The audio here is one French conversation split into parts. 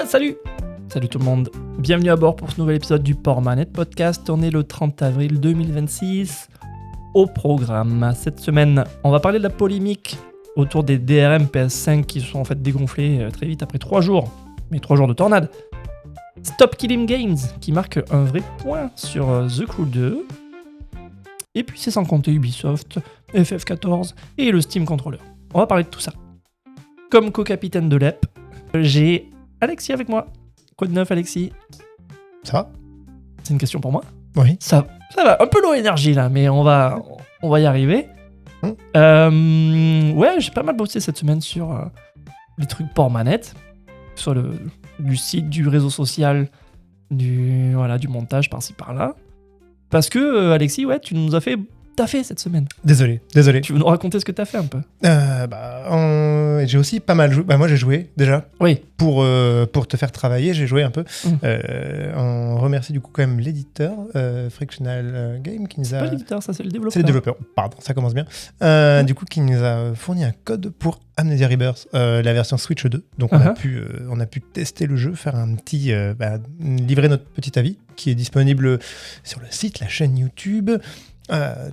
Salut tout le monde, bienvenue à bord pour ce nouvel épisode du Port Manette Podcast, tourné le 30 avril 2026. Au programme, cette semaine, on va parler de la polémique autour des DRM PS5 qui se sont en fait dégonflés très vite après 3 jours, mais 3 jours de tornade. Stop Killing Games qui marque un vrai point sur The Crew 2. Et puis c'est sans compter Ubisoft, FF14 et le Steam Controller. On va parler de tout ça. Comme co-capitaine de l'EP, j'ai Alexis avec moi. Quoi de neuf, Alexis? Ça va? C'est une question pour moi? Oui. Ça va, un peu low énergie là, mais on va y arriver. Ouais, j'ai pas mal bossé cette semaine sur les trucs port manette, sur du site, du réseau social, du montage par-ci par-là. Parce que Alexis, ouais, t'as fait cette semaine. Désolé. Tu veux nous raconter ce que t'as fait un peu? J'ai aussi pas mal joué. Moi, j'ai joué déjà. Oui. Pour te faire travailler, j'ai joué un peu. On remercie du coup quand même l'éditeur, Frictional Game, qui nous a... C'est pas l'éditeur, ça c'est le développeur. C'est le développeur, pardon, ça commence bien. Du coup, qui nous a fourni un code pour Amnesia Rebirth, la version Switch 2. Donc on a pu tester le jeu, faire livrer notre petit avis, qui est disponible sur le site, la chaîne YouTube,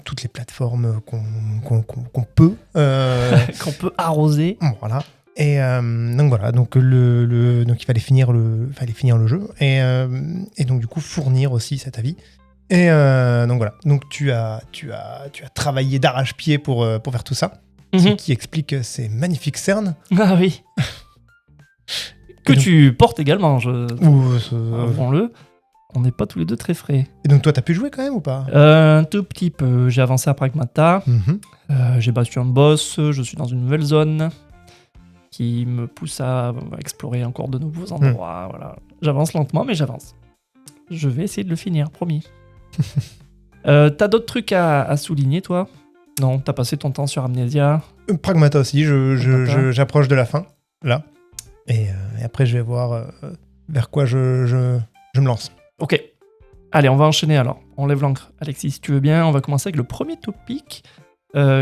toutes les plateformes qu'on peut. Qu'on peut arroser. Voilà. Et donc voilà, donc il fallait finir le jeu et donc du coup fournir aussi cet avis. Et donc voilà, donc tu as travaillé d'arrache-pied pour faire tout ça, ce qui explique ces magnifiques cernes. Ah oui. Que donc, tu portes également, avouons-le. On n'est pas tous les deux très frais. Et donc toi, t'as pu jouer quand même ou pas? Un tout petit peu. J'ai avancé à Pragmata. J'ai battu un boss. Je suis dans une nouvelle zone qui me pousse à explorer encore de nouveaux endroits. Voilà. J'avance lentement, mais j'avance. Je vais essayer de le finir, promis. T'as d'autres trucs à souligner, toi? Non, t'as passé ton temps sur Amnesia. Pragmata aussi. J'approche de la fin, là. Et après, je vais voir vers quoi je me lance. Ok, allez, on va enchaîner alors. On lève l'encre. Alexis, si tu veux bien, on va commencer avec le premier topic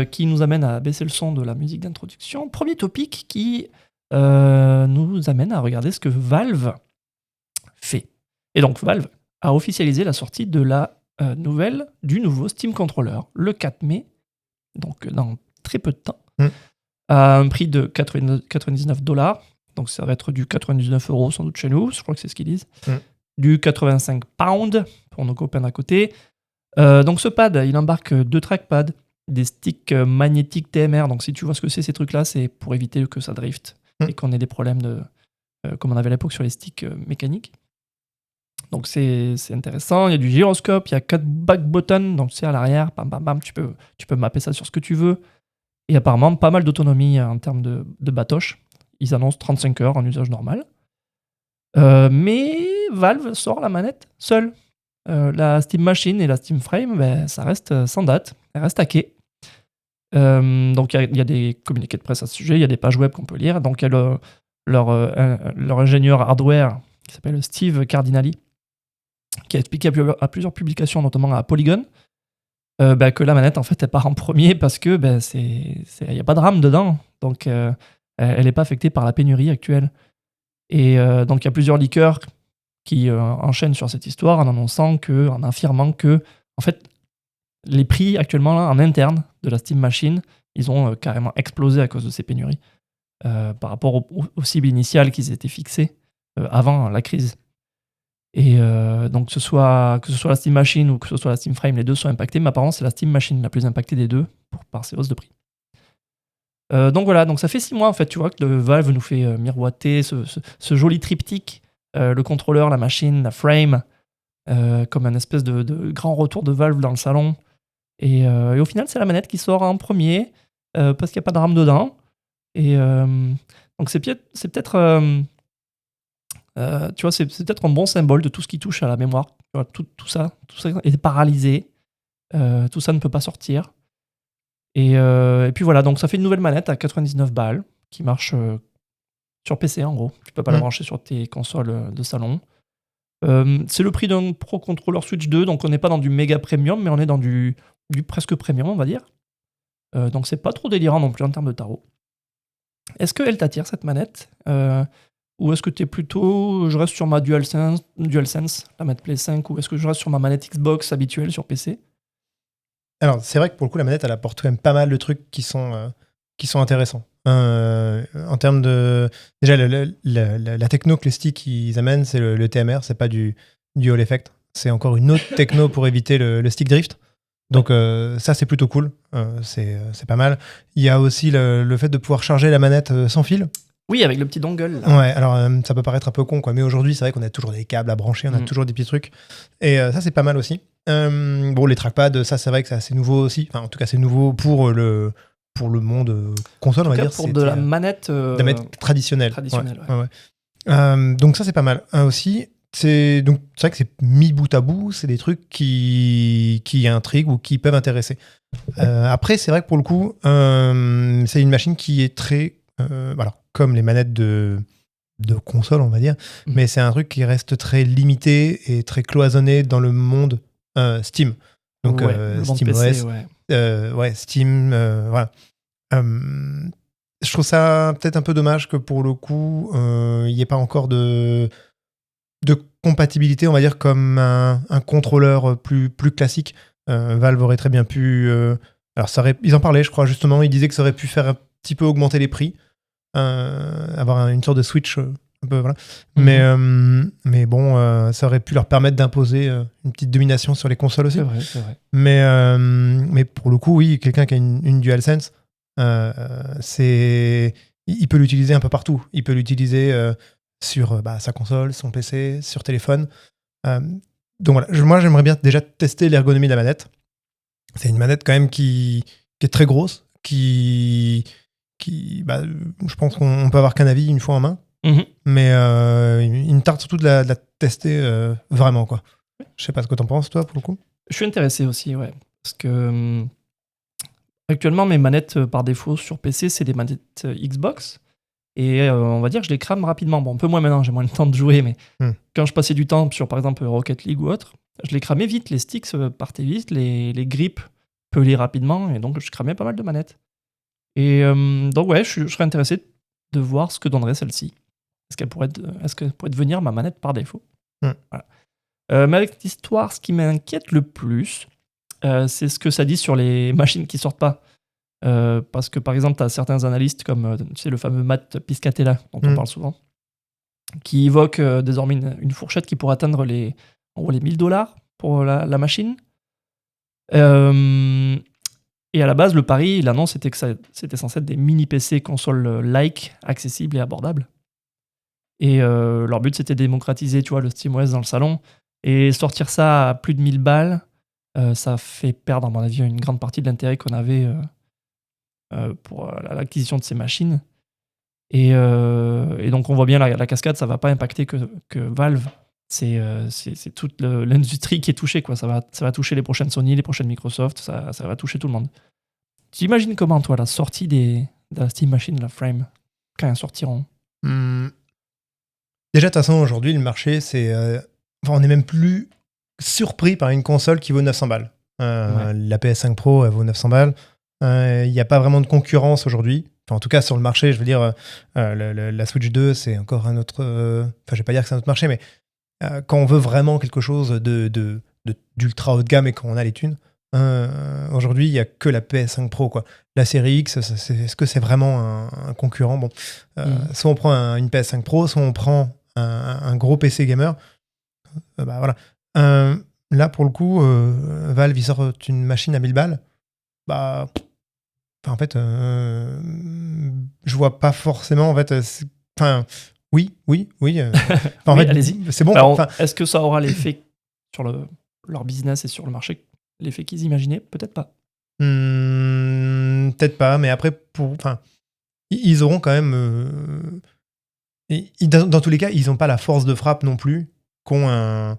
qui nous amène à baisser le son de la musique d'introduction. Premier topic qui nous amène à regarder ce que Valve fait. Et donc, Valve a officialisé la sortie de du nouveau Steam Controller le 4 mai, donc dans très peu de temps, à un prix de $99. Donc, ça va être du 99 € sans doute chez nous, je crois que c'est ce qu'ils disent. Du 85 pounds pour nos copains d'à côté. Donc ce pad, il embarque 2 trackpads, des sticks magnétiques TMR. Donc si tu vois ce que c'est ces trucs-là, c'est pour éviter que ça drift et qu'on ait des problèmes comme on avait à l'époque sur les sticks mécaniques. Donc c'est intéressant. Il y a du gyroscope, il y a 4 back buttons, donc c'est à l'arrière, bam bam bam, tu peux mapper ça sur ce que tu veux. Et apparemment pas mal d'autonomie en termes de batoche. Ils annoncent 35 heures en usage normal. Mais Valve sort la manette seule. La Steam Machine et la Steam Frame, ça reste sans date. Elle reste hackée. Donc il y a des communiqués de presse à ce sujet, il y a des pages web qu'on peut lire. Donc il y a leur ingénieur hardware qui s'appelle Steve Cardinali qui a expliqué à plusieurs publications, notamment à Polygon, que la manette en fait elle part en premier parce que il n'y a pas de RAM dedans. Donc elle n'est pas affectée par la pénurie actuelle. Et donc il y a plusieurs leakers qui enchaînent sur cette histoire en affirmant que en fait les prix actuellement là, en interne de la Steam Machine, ils ont carrément explosé à cause de ces pénuries par rapport aux cibles initiales qu'ils étaient fixées avant la crise. Et donc que ce soit la Steam Machine ou que ce soit la Steam Frame, les deux sont impactés, mais apparemment c'est la Steam Machine la plus impactée des deux par ces hausses de prix. Donc voilà, donc ça fait 6 mois en fait, tu vois, que le Valve nous fait miroiter ce joli triptyque, le contrôleur, la machine, la frame, comme un espèce de grand retour de Valve dans le salon. Et au final, c'est la manette qui sort en premier, parce qu'il n'y a pas de RAM dedans. Et donc c'est peut-être tu vois, c'est peut-être un bon symbole de tout ce qui touche à la mémoire. Tu vois, tout ça est paralysé, tout ça ne peut pas sortir. Et puis voilà, donc ça fait une nouvelle manette à 99 balles qui marche sur PC en gros. Tu peux pas la brancher sur tes consoles de salon. C'est le prix d'un Pro Controller Switch 2, donc on n'est pas dans du méga premium, mais on est dans du presque premium, on va dire. Donc c'est pas trop délirant non plus en termes de tarot. Est-ce qu'elle t'attire cette manette Ou est-ce que tu es plutôt, je reste sur ma DualSense, la manette Play 5, ou est-ce que je reste sur ma manette Xbox habituelle sur PC? Alors, c'est vrai que pour le coup, la manette, elle apporte quand même pas mal de trucs qui sont intéressants. En termes de. Déjà, la techno que les sticks ils amènent, c'est le TMR, c'est pas du Hall Effect. C'est encore une autre techno pour éviter le stick drift. Donc, ça, c'est plutôt cool. C'est pas mal. Il y a aussi le fait de pouvoir charger la manette sans fil. Oui, avec le petit dongle. Là. Ouais, alors ça peut paraître un peu con, quoi. Mais aujourd'hui, c'est vrai qu'on a toujours des câbles à brancher, on a toujours des petits trucs. Et ça, c'est pas mal aussi. Bon, les trackpads, ça, c'est vrai que c'est assez nouveau aussi. Enfin, en tout cas, c'est nouveau pour le monde console, on va dire. Pour de la manette, traditionnelle. Ouais. Donc ça, c'est pas mal. Aussi, c'est vrai que c'est mis bout à bout, c'est des trucs qui intriguent ou qui peuvent intéresser. Après, c'est vrai que pour le coup, c'est une machine qui est très... voilà, comme les manettes de console, on va dire, mais c'est un truc qui reste très limité et très cloisonné dans le monde Steam. Donc Steam OS, Steam, voilà. Je trouve ça peut-être un peu dommage que pour le coup, il n'y ait pas encore de compatibilité, on va dire, comme un contrôleur plus classique. Valve aurait très bien pu... alors, ils en parlaient, je crois, justement. Ils disaient que ça aurait pu faire un petit peu augmenter les prix. Avoir une sorte de switch un peu, voilà. Mais bon, ça aurait pu leur permettre d'imposer une petite domination sur les consoles aussi. C'est vrai. Mais pour le coup, oui, quelqu'un qui a une DualSense, il peut l'utiliser un peu partout. Il peut l'utiliser sur sa console, son PC, sur téléphone. Donc voilà, moi j'aimerais bien déjà tester l'ergonomie de la manette. C'est une manette quand même qui est très grosse, je pense qu'on peut avoir qu'un avis une fois en main. Mais il me tarde surtout de la tester vraiment, quoi. Je sais pas ce que t'en penses, toi, pour le coup. Je suis intéressé aussi, ouais. Parce que actuellement, mes manettes par défaut sur PC, c'est des manettes Xbox. Et on va dire que je les crame rapidement. Bon, un peu moins maintenant, j'ai moins le temps de jouer, mais quand je passais du temps sur, par exemple, Rocket League ou autre, je les cramais vite. Les sticks partaient vite, les grips pelaient rapidement, et donc je cramais pas mal de manettes. Et donc, ouais, je serais intéressé de voir ce que donnerait celle-ci. Est-ce qu'elle pourrait devenir ma manette par défaut? Voilà. Mais avec l'histoire, ce qui m'inquiète le plus, c'est ce que ça dit sur les machines qui sortent pas. Parce que par exemple, tu as certains analystes comme tu sais, le fameux Matt Piscatella, dont on parle souvent, qui évoque désormais une fourchette qui pourrait atteindre les $1000 pour la machine. Et à la base, le pari, l'annonce, c'était que c'était censé être des mini-PC console-like, accessibles et abordables. Et leur but, c'était de démocratiser, tu vois, le SteamOS dans le salon. Et sortir ça à plus de 1000 balles, ça fait perdre, à mon avis, une grande partie de l'intérêt qu'on avait pour l'acquisition de ces machines. Et donc, on voit bien la cascade, ça va pas impacter que Valve. C'est toute l'industrie qui est touchée, quoi. Ça va toucher les prochaines Sony, les prochaines Microsoft, ça va toucher tout le monde. Tu imagines comment, toi, la sortie de la Steam Machine, la Frame, quand elles sortiront? Déjà, de toute façon, aujourd'hui, le marché, on n'est même plus surpris par une console qui vaut 900 balles. La PS5 Pro, elle vaut 900 balles. Il n'y a pas vraiment de concurrence aujourd'hui. Enfin, en tout cas, sur le marché, je veux dire, la Switch 2, c'est encore un autre... Enfin, je vais pas dire que c'est un autre marché, mais quand on veut vraiment quelque chose d'ultra haut de gamme et quand on a les thunes, aujourd'hui, il n'y a que la PS5 Pro, quoi. La série X, est-ce que c'est vraiment un concurrent? Bon, soit on prend une PS5 Pro, soit on prend un gros PC gamer. Voilà. Là, pour le coup, Valve, ils sortent une machine à 1000 balles. En fait, je vois pas forcément. En fait, oui. En fait, allez-y. C'est bon. Est-ce que ça aura l'effet sur leur business et sur le marché, l'effet qu'ils imaginaient? Peut-être pas. Peut-être pas, mais après, ils auront quand même. Dans tous les cas, ils n'ont pas la force de frappe non plus qu'ont un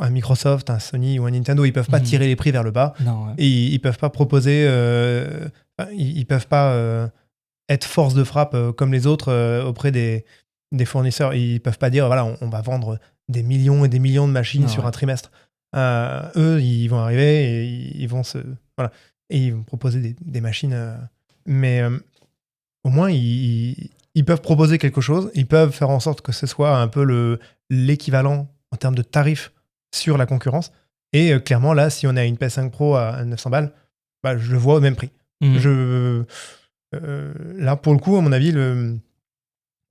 Microsoft, un Sony ou un Nintendo. Ils peuvent pas tirer les prix vers le bas. Non, ouais. Et ils peuvent pas proposer. Ils peuvent pas être force de frappe comme les autres auprès des fournisseurs. Ils peuvent pas dire voilà, on va vendre des millions et des millions de machines sur un trimestre. Eux, ils vont arriver et ils vont et ils vont proposer des machines. Mais au moins, ils ils peuvent proposer quelque chose, ils peuvent faire en sorte que ce soit un peu l'équivalent en termes de tarifs sur la concurrence. Et clairement, là, si on a une PS5 Pro à 900 balles, bah, je le vois au même prix. Là, pour le coup, à mon avis, le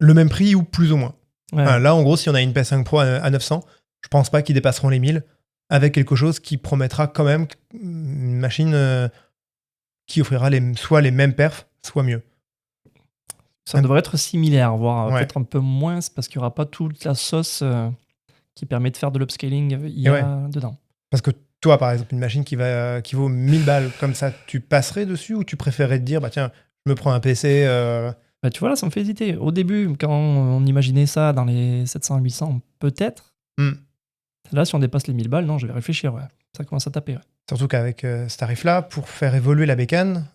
même prix ou plus ou moins. Ouais. Enfin, là, en gros, si on a une PS5 Pro à 900, je pense pas qu'ils dépasseront les 1000 avec quelque chose qui promettra quand même une machine qui offrira soit les mêmes perfs, soit mieux. Ça devrait être similaire, voire Ouais. peut-être un peu moins, parce qu'il n'y aura pas toute la sauce qui permet de faire de l'upscaling IA dedans. Parce que toi, par exemple, une machine qui vaut 1000 balles comme ça, tu passerais dessus ou tu préférerais te dire, bah tiens, je me prends un PC Bah, tu vois, là, ça me fait hésiter. Au début, quand on imaginait ça dans les 700-800, peut-être. Là, si on dépasse les 1000 balles, non, je vais réfléchir, ouais. Ça commence à taper, ouais. Surtout qu'avec ce tarif-là, pour faire évoluer la bécane,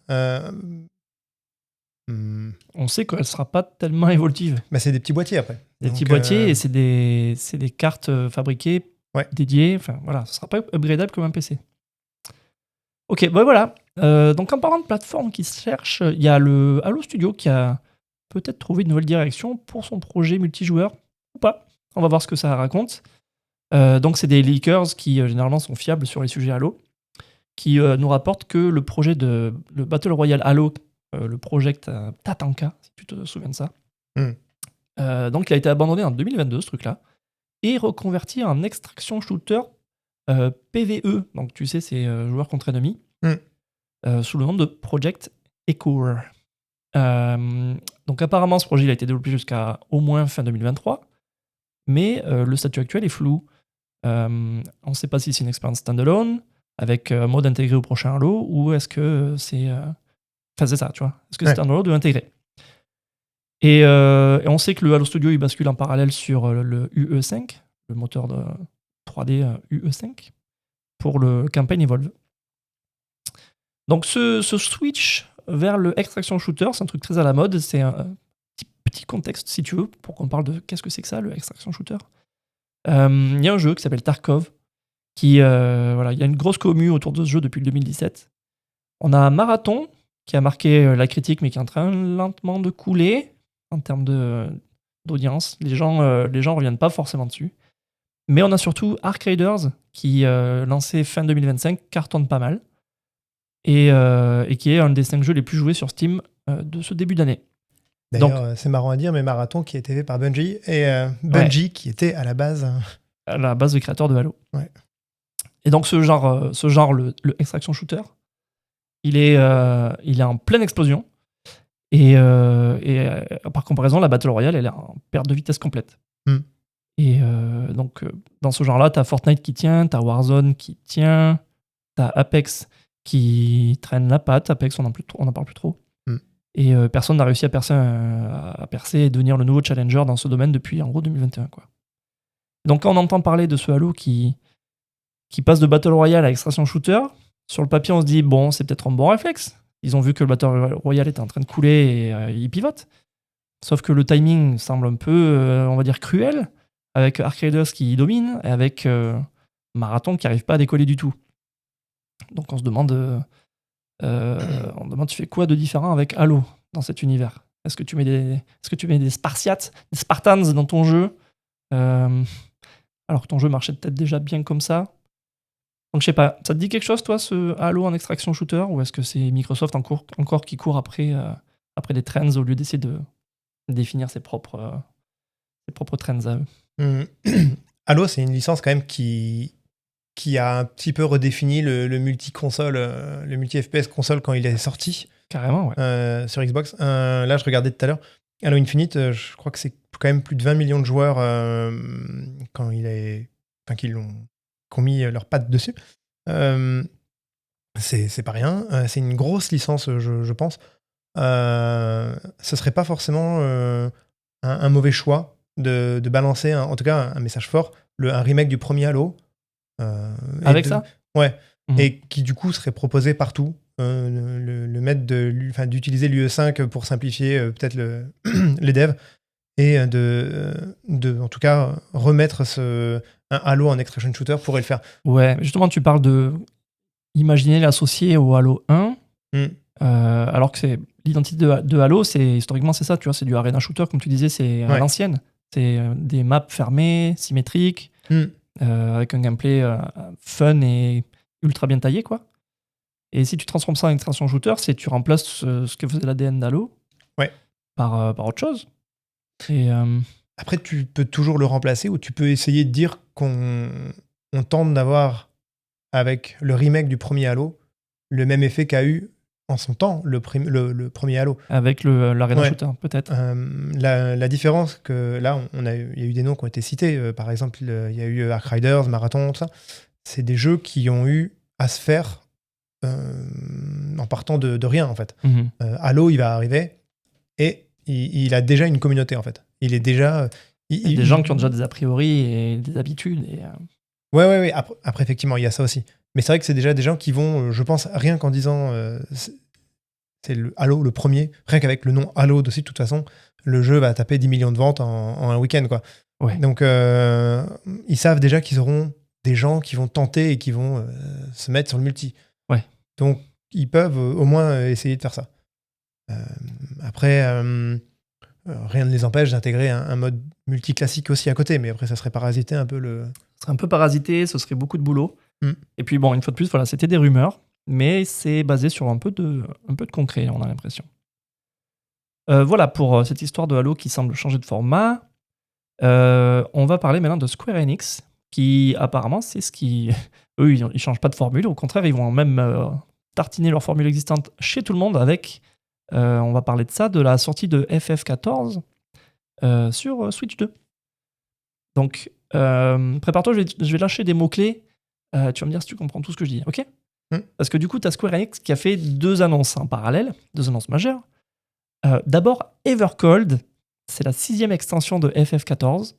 on sait qu'elle sera pas tellement évolutive. bah c'est des petits boîtiers après. Des petits boîtiers et c'est des cartes fabriquées, dédiées. Enfin, voilà, ce sera pas upgradable comme un PC. Ok, bah voilà. Donc, en parlant de plateforme qui se cherche, il y a le Halo Studio qui a peut-être trouvé une nouvelle direction pour son projet multijoueur ou pas. On va voir ce que ça raconte. Donc, c'est des leakers qui généralement sont fiables sur les sujets Halo, qui nous rapportent que le projet de le Battle Royale Halo, le Project Tatanka, si tu te souviens de ça, donc il a été abandonné en 2022, ce truc-là, et reconverti en extraction shooter PvE. Donc, tu sais, c'est joueur contre ennemi, sous le nom de Project Echoer. Donc, apparemment, ce projet il a été développé jusqu'à au moins fin 2023, mais le statut actuel est flou. On ne sait pas si c'est une expérience standalone, avec un mode intégré au prochain Halo, ou est-ce que c'est... Enfin, c'est ça, tu vois. Est-ce que c'est un Halo ou intégré ? Et on sait que le Halo Studio, il bascule en parallèle sur le UE5, le moteur de 3D UE5, pour le Campaign Evolve. Donc, ce switch vers le extraction shooter, c'est un truc très à la mode. C'est un petit contexte, si tu veux, pour qu'on parle de qu'est-ce que c'est que ça, le extraction shooter. Il y a un jeu qui s'appelle Tarkov, qui, voilà, il y a une grosse commu autour de ce jeu depuis le 2017. On a Marathon, qui a marqué la critique, mais qui est en train lentement de couler en termes d'audience. Les gens reviennent pas forcément dessus. Mais on a surtout Arc Raiders, qui, lancé fin 2025, cartonne pas mal. Et qui est un des 5 jeux les plus joués sur Steam de ce début d'année. D'ailleurs, c'est marrant à dire, mais Marathon qui a été fait par Bungie, et Bungie qui était à la base... À la base de créateur de Halo. Ouais. Et donc ce genre le extraction shooter, il est en pleine explosion. Et par comparaison, la Battle Royale, elle est en perte de vitesse complète. Et donc, dans ce genre-là, t'as Fortnite qui tient, t'as Warzone qui tient, t'as Apex qui traîne la patte. Apex, on n'en parle plus trop. Et personne n'a réussi à percer et devenir le nouveau challenger dans ce domaine depuis, en gros, 2021, quoi. Donc, quand on entend parler de ce Halo qui passe de Battle Royale à extraction shooter, sur le papier, on se dit, bon, c'est peut-être un bon réflexe. Ils ont vu que le Battle Royale était en train de couler et ils pivotent. Sauf que le timing semble un peu, on va dire, cruel, avec Arc Raiders qui domine et avec Marathon qui n'arrive pas à décoller du tout. Donc on se demande, tu fais quoi de différent avec Halo dans cet univers ? Est-ce que tu mets des Spartiates, des Spartans dans ton jeu, alors que ton jeu marchait peut-être déjà bien comme ça ? Donc je sais pas, ça te dit quelque chose toi, ce Halo en extraction shooter, ou est-ce que c'est Microsoft encore qui court après des trends au lieu d'essayer de définir ses propres trends à eux ? Halo, c'est une licence quand même qui a un petit peu redéfini le multi-console, le multi-FPS console quand il est sorti. Carrément, ouais. Sur Xbox. Là, je regardais tout à l'heure. Halo Infinite, je crois que c'est quand même plus de 20 millions de joueurs qui ont mis leurs pattes dessus. C'est pas rien. C'est une grosse licence, je pense. Ce serait pas forcément un mauvais choix de balancer, en tout cas, un message fort, un remake du premier Halo. Avec ça ? Ouais. Et qui, du coup, serait proposé partout. Le mettre d'utiliser l'UE5 pour simplifier peut-être les devs et de en tout cas remettre un Halo en extraction shooter pourrait le faire. Ouais, justement, tu parles de imaginer l'associer au Halo 1. alors que c'est l'identité de Halo, historiquement c'est ça, tu vois, c'est du arena shooter comme tu disais, c'est à l'ancienne. C'est des maps fermées, symétriques, avec un gameplay fun et ultra bien taillé, quoi. Et si tu transformes ça en extraction shooter, c'est tu remplaces ce que faisait l'ADN d'Halo par autre chose. Et après, tu peux toujours le remplacer ou tu peux essayer de dire qu'on tente d'avoir, avec le remake du premier Halo, le même effet qu'a eu en son temps le premier Halo. Avec l'arena shooter, peut-être. La différence que là, il y a eu des noms qui ont été cités. Par exemple, il y a eu Ark Riders, Marathon, tout ça. C'est des jeux qui ont eu à se faire en partant de rien, en fait. Halo, il va arriver et il a déjà une communauté, en fait. Il est déjà... Il y a des gens qui ont déjà des a priori et des habitudes. Et, Ouais. Après, effectivement, il y a ça aussi. Mais c'est vrai que c'est déjà des gens qui vont, je pense, rien qu'en disant c'est le Halo, le premier, rien qu'avec le nom Halo dessus, de toute façon, le jeu va taper 10 millions de ventes en un week-end, quoi. Ouais. Donc, ils savent déjà qu'ils auront des gens qui vont tenter et qui vont se mettre sur le multi. Ouais. Donc, ils peuvent au moins essayer de faire ça. Après, rien ne les empêche d'intégrer un mode multi classique aussi à côté, mais après, ça serait parasiter un peu le... Ce serait un peu parasité, ce serait beaucoup de boulot. Et puis bon, une fois de plus, voilà, c'était des rumeurs, mais c'est basé sur un peu de concret, on a l'impression. Voilà pour cette histoire de Halo qui semble changer de format. On va parler maintenant de Square Enix, qui apparemment, c'est ce qui... Eux, ils changent pas de formule, au contraire, ils vont même tartiner leur formule existante chez tout le monde avec, on va parler de ça, de la sortie de FF14 sur Switch 2. Donc, prépare-toi, je vais lâcher des mots-clés. Tu vas me dire si tu comprends tout ce que je dis, ok ? Parce que du coup, tu as Square Enix qui a fait 2 annonces en parallèle, 2 annonces majeures. D'abord, Evercold, c'est la 6e extension de FF14,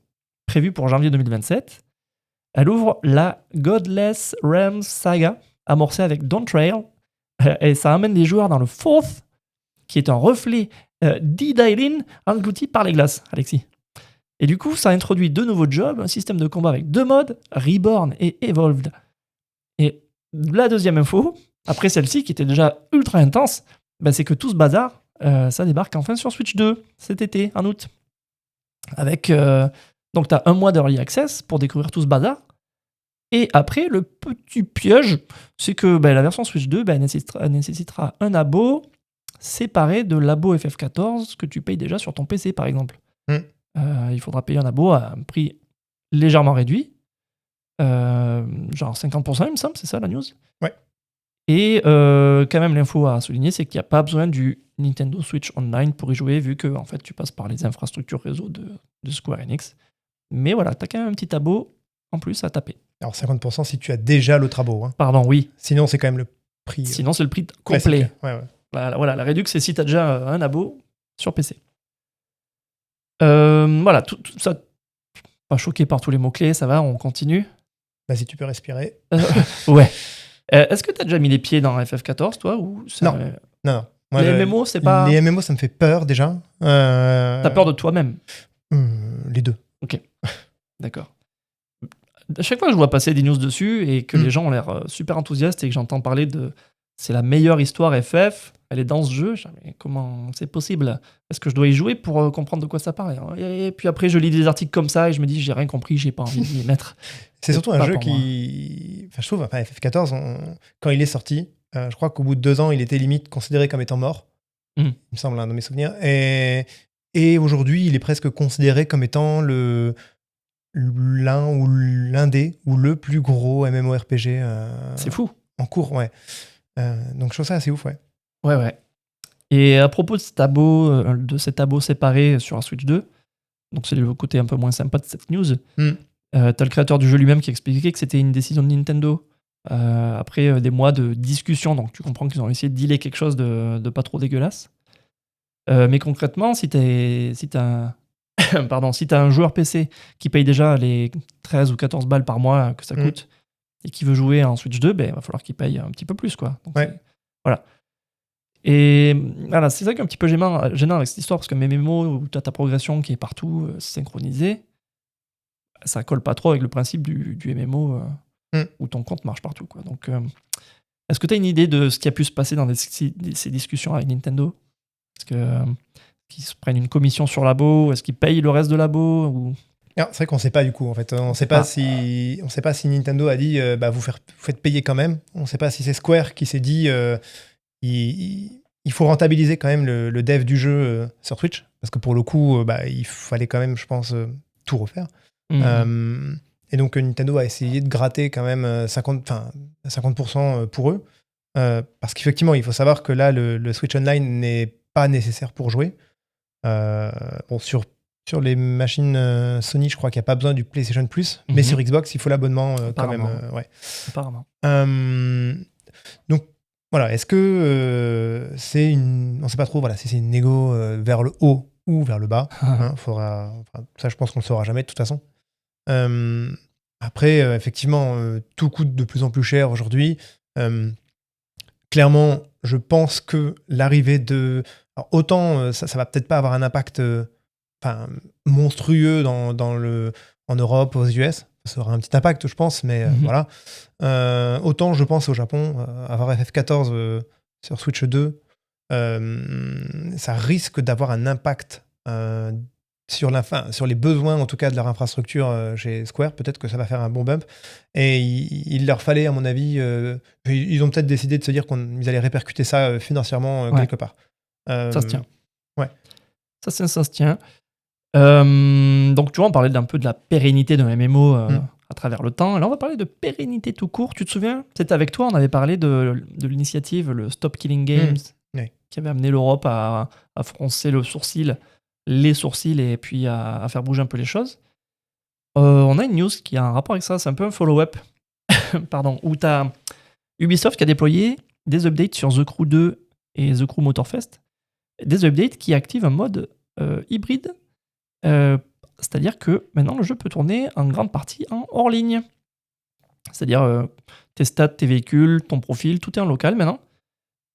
prévue pour janvier 2027. Elle ouvre la Godless Realms saga, amorcée avec Dawntrail, et ça amène les joueurs dans le Fourth, qui est un reflet d'Idailin englouti par les glaces, Alexis. Et du coup, ça introduit 2 nouveaux jobs, un système de combat avec 2 modes, Reborn et Evolved. Et la deuxième info, après celle-ci, qui était déjà ultra intense, c'est que tout ce bazar, ça débarque enfin sur Switch 2, cet été, en août. Avec, donc, tu as 1 mois d'Early Access pour découvrir tout ce bazar. Et après, le petit piège, c'est que la version Switch 2 nécessitera un abo séparé de l'abo FF14 que tu payes déjà sur ton PC, par exemple. Il faudra payer un abo à un prix légèrement réduit, genre 50%, il me semble, c'est ça la news ? Ouais. Et quand même, l'info à souligner, c'est qu'il n'y a pas besoin du Nintendo Switch Online pour y jouer, vu que en fait, tu passes par les infrastructures réseau de Square Enix. Mais voilà, tu as quand même un petit abo en plus à taper. Alors 50% si tu as déjà l'autre abo. Hein. Pardon, oui. Sinon, c'est quand même le prix. Sinon, c'est le prix complet. Ouais. Voilà, la réduction, c'est si tu as déjà un abo sur PC. Voilà, tout ça. Pas choqué par tous les mots-clés, ça va, on continue. Vas-y, tu peux respirer. Ouais. Est-ce que tu as déjà mis les pieds dans FF14, toi ou Non. Moi, les MMO, c'est pas... Les MMO, ça me fait peur, déjà. T'as peur de toi-même ? Les deux. Ok. D'accord. À chaque fois que je vois passer des news dessus et que les gens ont l'air super enthousiastes et que j'entends parler de... C'est la meilleure histoire FF, elle est dans ce jeu. Mais comment c'est possible ? Est-ce que je dois y jouer pour comprendre de quoi ça parle ? Et puis après, je lis des articles comme ça et je me dis, j'ai rien compris, j'ai pas envie de m'y mettre. C'est surtout un jeu qui... Enfin, je trouve, FF14, quand il est sorti, je crois qu'au bout de 2 ans, il était limite considéré comme étant mort. Il me semble, dans mes souvenirs. Et aujourd'hui, il est presque considéré comme étant l'un des ou le plus gros MMORPG c'est fou. En cours, ouais. Donc je trouve ça assez ouf, ouais. Ouais. Et à propos de cet abo séparé sur la Switch 2, donc c'est le côté un peu moins sympa de cette news, t'as le créateur du jeu lui-même qui expliquait que c'était une décision de Nintendo après des mois de discussion, donc tu comprends qu'ils ont essayé de dealer quelque chose de pas trop dégueulasse. Mais concrètement, si t'as un joueur PC qui paye déjà les 13 ou 14 balles par mois que ça coûte et qui veut jouer en Switch 2, il va falloir qu'il paye un petit peu plus, quoi. Donc, voilà. Et voilà, c'est ça qui est un petit peu gênant avec cette histoire, parce que mes MMO, où tu as ta progression qui est partout synchronisée, ça colle pas trop avec le principe du MMO où ton compte marche partout, quoi. Donc Est-ce que tu as une idée de ce qui a pu se passer dans ces discussions avec Nintendo? Est-ce qu'ils se prennent une commission sur l'abo? Est-ce qu'ils payent le reste de l'abo ou... C'est vrai qu'on ne sait pas du coup en fait. On ne sait pas si Nintendo a dit vous faites payer quand même. On ne sait pas si c'est Square qui s'est dit il faut rentabiliser quand même le dev du jeu sur Twitch, parce que pour le coup il fallait quand même, je pense, tout refaire. Et donc Nintendo a essayé de gratter quand même 50% pour eux, parce qu'effectivement il faut savoir que là le Switch Online n'est pas nécessaire pour jouer. Sur les machines Sony, je crois qu'il n'y a pas besoin du PlayStation Plus, mais sur Xbox, il faut l'abonnement quand même. Apparemment. Donc, voilà, est-ce que c'est on ne sait pas trop si c'est une négo vers le haut ou vers le bas. Ça, je pense qu'on ne le saura jamais de toute façon. Après, effectivement, tout coûte de plus en plus cher aujourd'hui. Clairement, je pense que l'arrivée de... Alors, autant, ça va peut-être pas avoir un impact... monstrueux en Europe, aux US. Ça aura un petit impact, je pense, mais voilà. Autant, je pense, au Japon, avoir FF14 sur Switch 2, ça risque d'avoir un impact sur les besoins, en tout cas, de leur infrastructure chez Square. Peut-être que ça va faire un bon bump. Et il leur fallait, à mon avis... ils ont peut-être décidé de se dire qu'ils allaient répercuter ça financièrement quelque part. Ça se tient. Ouais. Ça se tient. Donc, tu vois, on parlait d'un peu de la pérennité d'un MMO à travers le temps. Et là, on va parler de pérennité tout court. Tu te souviens? C'était avec toi, on avait parlé de l'initiative, le Stop Killing Games, qui avait amené l'Europe à froncer les sourcils, et puis à faire bouger un peu les choses. On a une news qui a un rapport avec ça. C'est un peu un follow-up, pardon, où tu as Ubisoft qui a déployé des updates sur The Crew 2 et The Crew Motorfest. Des updates qui activent un mode hybride. C'est-à-dire que maintenant le jeu peut tourner en grande partie en hors ligne. C'est-à-dire tes stats, tes véhicules, ton profil, tout est en local maintenant.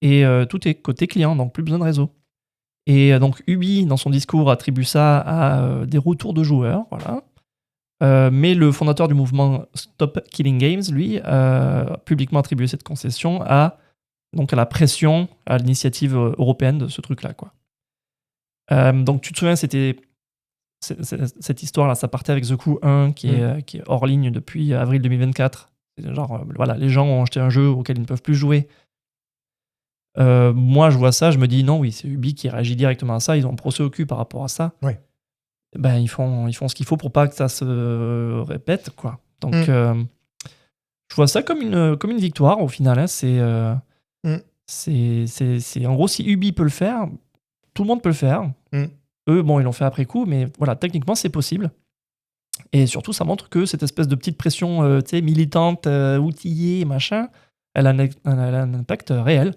Et tout est côté client, donc plus besoin de réseau. Et donc Ubi, dans son discours, attribue ça à des retours de joueurs. Voilà. Mais le fondateur du mouvement Stop Killing Games, lui, a publiquement attribué cette concession à la pression, à l'initiative européenne de ce truc-là, quoi. Donc tu te souviens, c'était... Cette histoire-là, ça partait avec The Crew 1 qui est hors ligne depuis avril 2024. Genre, les gens ont acheté un jeu auquel ils ne peuvent plus jouer. Moi, je vois ça, je me dis non, oui, c'est Ubi qui réagit directement à ça. Ils ont un procès au cul par rapport à ça. Oui. Ben, ils font ce qu'il faut pour pas que ça se répète, quoi. Donc, je vois ça comme une victoire au final. Hein. C'est en gros, si Ubi peut le faire, tout le monde peut le faire. Eux, bon, ils l'ont fait après coup, mais voilà, techniquement, c'est possible. Et surtout, ça montre que cette espèce de petite pression militante, outillée, machin, elle a un impact réel.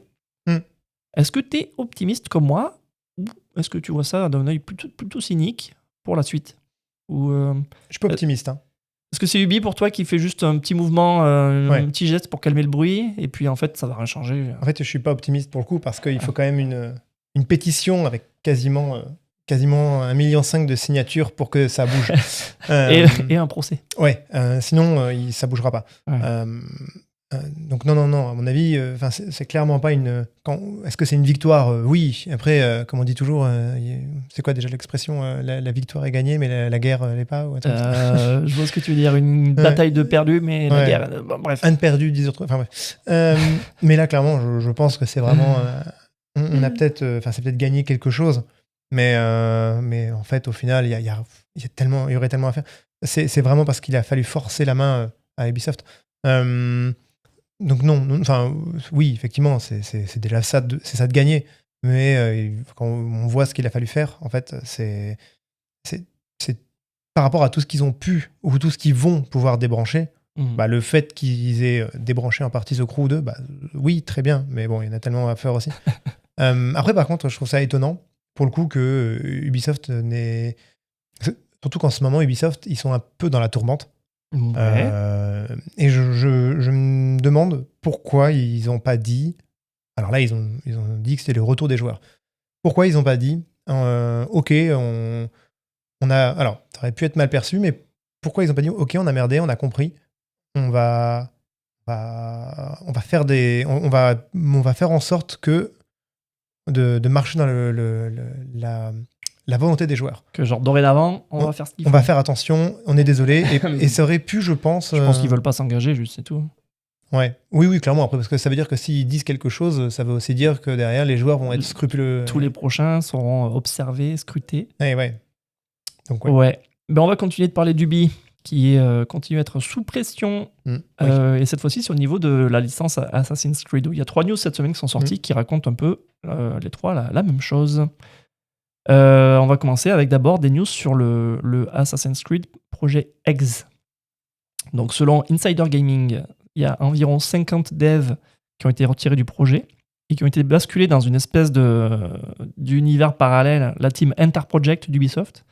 Est-ce que tu es optimiste comme moi, ou est-ce que tu vois ça d'un œil plutôt cynique pour la suite? Je suis pas optimiste. Est-ce que c'est Ubi pour toi qui fait juste un petit mouvement, un petit geste pour calmer le bruit, et puis en fait, ça va rien changer? En fait, je suis pas optimiste pour le coup, parce qu'il faut quand même une pétition avec quasiment 1,5 million de signatures pour que ça bouge. Et un procès. Ouais, sinon, ça bougera pas. Ouais. Donc non, à mon avis, c'est clairement pas une... Est-ce que c'est une victoire? Oui. Après, comme on dit toujours, c'est quoi déjà l'expression? La victoire est gagnée, mais la guerre l'est pas, ou je vois ce que tu veux dire. Une bataille de perdu, mais la guerre... bref. Un de perdu, 10 autres... Enfin bref. Mais là, clairement, je pense que c'est vraiment... on a peut-être... c'est peut-être gagné quelque chose. Mais en fait, au final, il y aurait tellement à faire. C'est vraiment parce qu'il a fallu forcer la main à Ubisoft. Donc non, oui, effectivement, c'est déjà ça, c'est ça de gagner. Mais quand on voit ce qu'il a fallu faire, en fait, c'est par rapport à tout ce qu'ils ont pu ou tout ce qu'ils vont pouvoir débrancher. Le fait qu'ils aient débranché en partie The Crew 2, oui, très bien. Mais bon, il y en a tellement à faire aussi. Après, par contre, je trouve ça étonnant pour le coup que Ubisoft n'est... Surtout qu'en ce moment, Ubisoft, ils sont un peu dans la tourmente. Ouais. Et je me demande pourquoi ils n'ont pas dit... Alors là, ils ont dit que c'était le retour des joueurs. Pourquoi ils n'ont pas dit OK, on a... Alors, ça aurait pu être mal perçu, mais pourquoi ils n'ont pas dit OK, on a merdé, on a compris, on va on va faire en sorte que de marcher dans la volonté des joueurs. Que genre dorénavant, on va faire ce qu'il faut. On va faire attention, on est désolé. Et ça aurait pu, je pense... Je pense qu'ils veulent pas s'engager, juste, c'est tout. Ouais. Oui, clairement. Après, parce que ça veut dire que s'ils disent quelque chose, ça veut aussi dire que derrière, les joueurs vont être scrupuleux. Tous les prochains seront observés, scrutés. Ouais. Donc, ouais. Ben, on va continuer de parler d'Ubi, qui continue à être sous pression. Et cette fois-ci, c'est au niveau de la licence Assassin's Creed. Il y a 3 news cette semaine qui sont sorties qui racontent un peu, les 3, la même chose. On va commencer avec d'abord des news sur le Assassin's Creed projet Eggs. Donc, selon Insider Gaming, il y a environ 50 devs qui ont été retirés du projet et qui ont été basculés dans une espèce d'univers parallèle, la team Enter Project d'Ubisoft,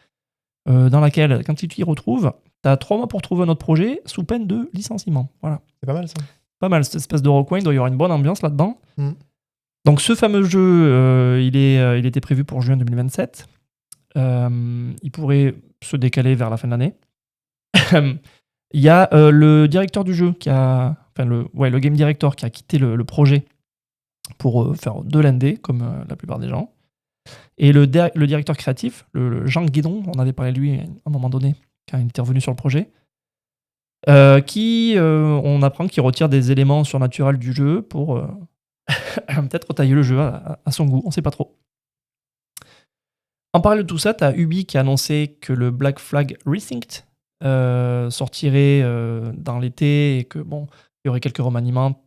dans laquelle, quand tu t'y retrouves, tu as 3 mois pour trouver un autre projet sous peine de licenciement. Voilà. C'est pas mal, ça. Pas mal, cette espèce de recoin. Il doit y avoir une bonne ambiance là-dedans. Donc, ce fameux jeu, il était prévu pour juin 2027. Il pourrait se décaler vers la fin de l'année. Il y a le directeur du jeu, le game director, qui a quitté le projet pour faire de l'indé, comme la plupart des gens. Et le directeur créatif, le Jean Guédon, on avait parlé de lui à un moment donné, quand il était revenu sur le projet, on apprend qu'il retire des éléments surnaturels du jeu pour peut-être retailler le jeu à son goût, on ne sait pas trop. En parallèle de tout ça, tu as Ubi qui a annoncé que le Black Flag Resynced sortirait dans l'été et que il y aurait quelques remaniements,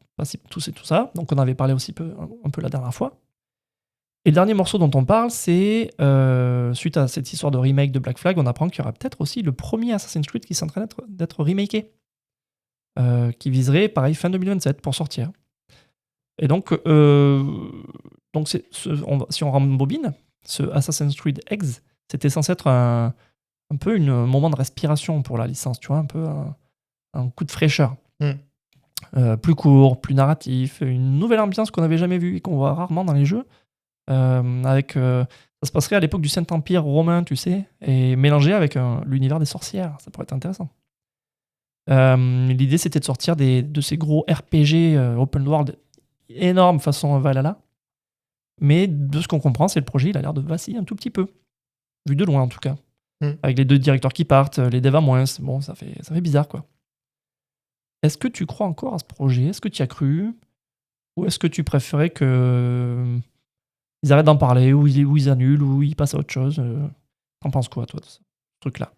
tout ça. Donc on avait parlé aussi un peu la dernière fois. Et le dernier morceau dont on parle, c'est suite à cette histoire de remake de Black Flag, on apprend qu'il y aura peut-être aussi le premier Assassin's Creed qui est en train d'être remaké, qui viserait pareil fin 2027 pour sortir. Et donc si on rembobine, ce Assassin's Creed Eggs, c'était censé être un peu un moment de respiration pour la licence, tu vois, un peu un coup de fraîcheur. Plus court, plus narratif, une nouvelle ambiance qu'on n'avait jamais vue et qu'on voit rarement dans les jeux. Ça se passerait à l'époque du Saint-Empire romain, tu sais, et mélangé avec l'univers des sorcières. Ça pourrait être intéressant. L'idée, c'était de sortir de ces gros RPG open world énormes façon Valhalla. Mais de ce qu'on comprend, c'est le projet, il a l'air de vaciller un tout petit peu. Vu de loin, en tout cas. Avec les 2 directeurs qui partent, les devs à moins. Bon, ça fait bizarre, quoi. Est-ce que tu crois encore à ce projet ? Est-ce que tu y as cru ? Ou est-ce que tu préférais que ils arrêtent d'en parler, ou ils annulent, ou ils passent à autre chose ? T'en penses quoi, toi, de ce truc-là ?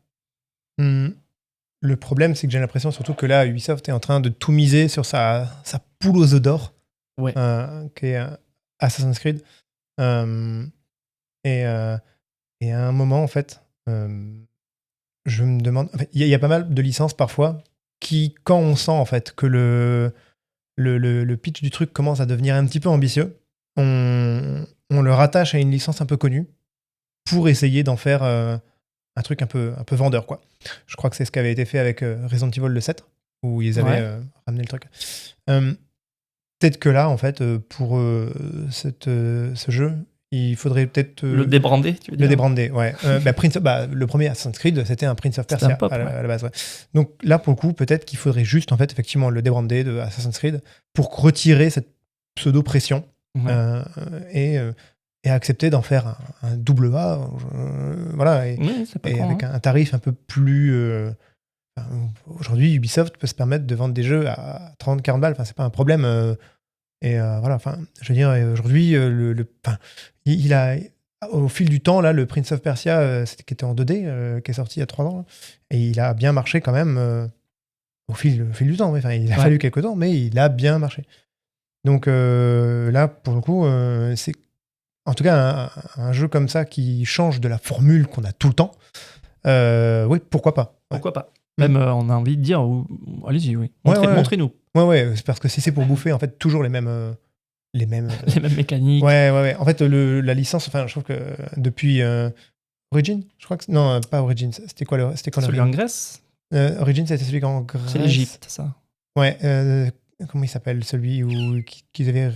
Le problème, c'est que j'ai l'impression surtout que là, Ubisoft est en train de tout miser sur sa poule aux œufs d'or, qui est Assassin's Creed. Et à un moment, en fait, je me demande... Il y a pas mal de licences, parfois, qui, quand on sent, en fait, que le pitch du truc commence à devenir un petit peu ambitieux, on le rattache à une licence un peu connue pour essayer d'en faire un truc un peu vendeur, quoi. Je crois que c'est ce qui avait été fait avec Resident Evil le 7, où ils avaient ramené le truc. Peut-être que là, en fait, pour ce jeu, il faudrait peut-être... le débrander, tu veux dire ? Le débrander, ouais. Le premier Assassin's Creed, c'était un Prince of Persia à la base. Ouais. Donc là, pour le coup, peut-être qu'il faudrait juste, en fait, effectivement, le débrander de Assassin's Creed pour retirer cette pseudo-pression et accepter d'en faire un double A, voilà, et avec un tarif un peu plus... aujourd'hui, Ubisoft peut se permettre de vendre des jeux à 30-40 balles, c'est pas un problème. Je veux dire, aujourd'hui, il a, au fil du temps, là, le Prince of Persia, qui était en 2D, qui est sorti il y a 3 ans, et il a bien marché quand même au fil du temps. Il a fallu quelques temps, mais il a bien marché. Donc là, pour le coup, c'est en tout cas un jeu comme ça qui change de la formule qu'on a tout le temps. Oui, pourquoi pas. Pourquoi pas. Même, on a envie de dire, allez-y, oui. Montrez-nous. Ouais, c'est parce que si c'est pour bouffer, en fait, toujours les mêmes les mêmes mécaniques. Ouais. En fait, la licence, je trouve que depuis Origin, je crois que... Non, pas Origin, c'était quoi celui en Grèce Origin, c'était celui en Grèce. C'est l'Égypte, ça. Ouais, comment il s'appelle, celui qu'ils avaient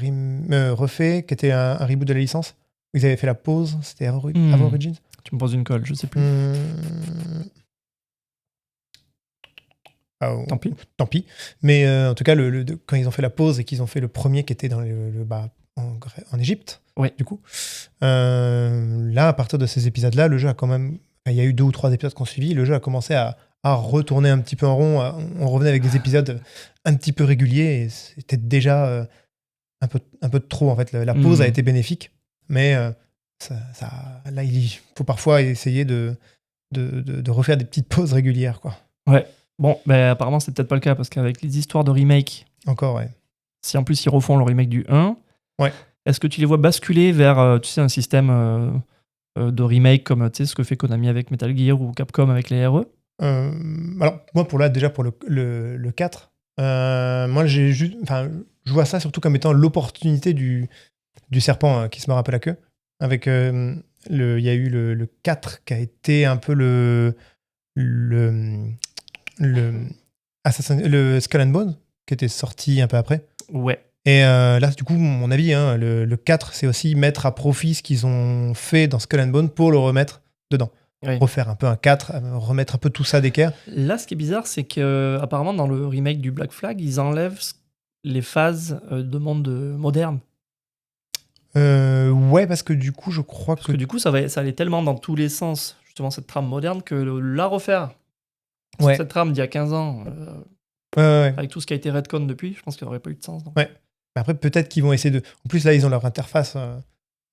refait, qui était un reboot de la licence. Ils avaient fait la pause, c'était avant Origins. Tu me poses une colle, je sais plus. Tant pis. Tant pis. Mais en tout cas, quand ils ont fait la pause et qu'ils ont fait le premier qui était dans en Égypte, du coup, là, à partir de ces épisodes-là, le jeu a quand même... Il y a eu 2 ou 3 épisodes qui ont suivi. Le jeu a commencé à retourner un petit peu en rond. On revenait avec des épisodes un petit peu réguliers et c'était déjà un peu de trop. En fait, la pause a été bénéfique, mais là, il faut parfois essayer de refaire des petites pauses régulières, quoi. Ouais. Bon, apparemment, c'est peut-être pas le cas parce qu'avec les histoires de remake, encore, ouais. Si en plus ils refont le remake du 1, est-ce que tu les vois basculer vers un système de remake comme ce que fait Konami avec Metal Gear ou Capcom avec les RE? Alors, moi, pour le 4, moi, je vois ça surtout comme étant l'opportunité du serpent qui se mord un peu la queue. Avec, il y a eu le 4 qui a été un peu le Skull and Bones qui était sorti un peu après. Ouais. Et là, du coup, mon avis, le 4, c'est aussi mettre à profit ce qu'ils ont fait dans Skull and Bones pour le remettre dedans. Oui. Refaire un peu un 4, remettre un peu tout ça d'équerre. Là, ce qui est bizarre, c'est que apparemment dans le remake du Black Flag, ils enlèvent les phases de monde moderne. Ouais, parce que du coup, je crois que du coup, ça allait tellement dans tous les sens, justement, cette trame moderne, que la refaire, cette trame d'il y a 15 ans, avec tout ce qui a été retcon depuis, je pense qu'il n'aurait pas eu de sens. Donc. Ouais. Après, peut-être qu'ils vont essayer de... En plus, là, ils ont leur interface, un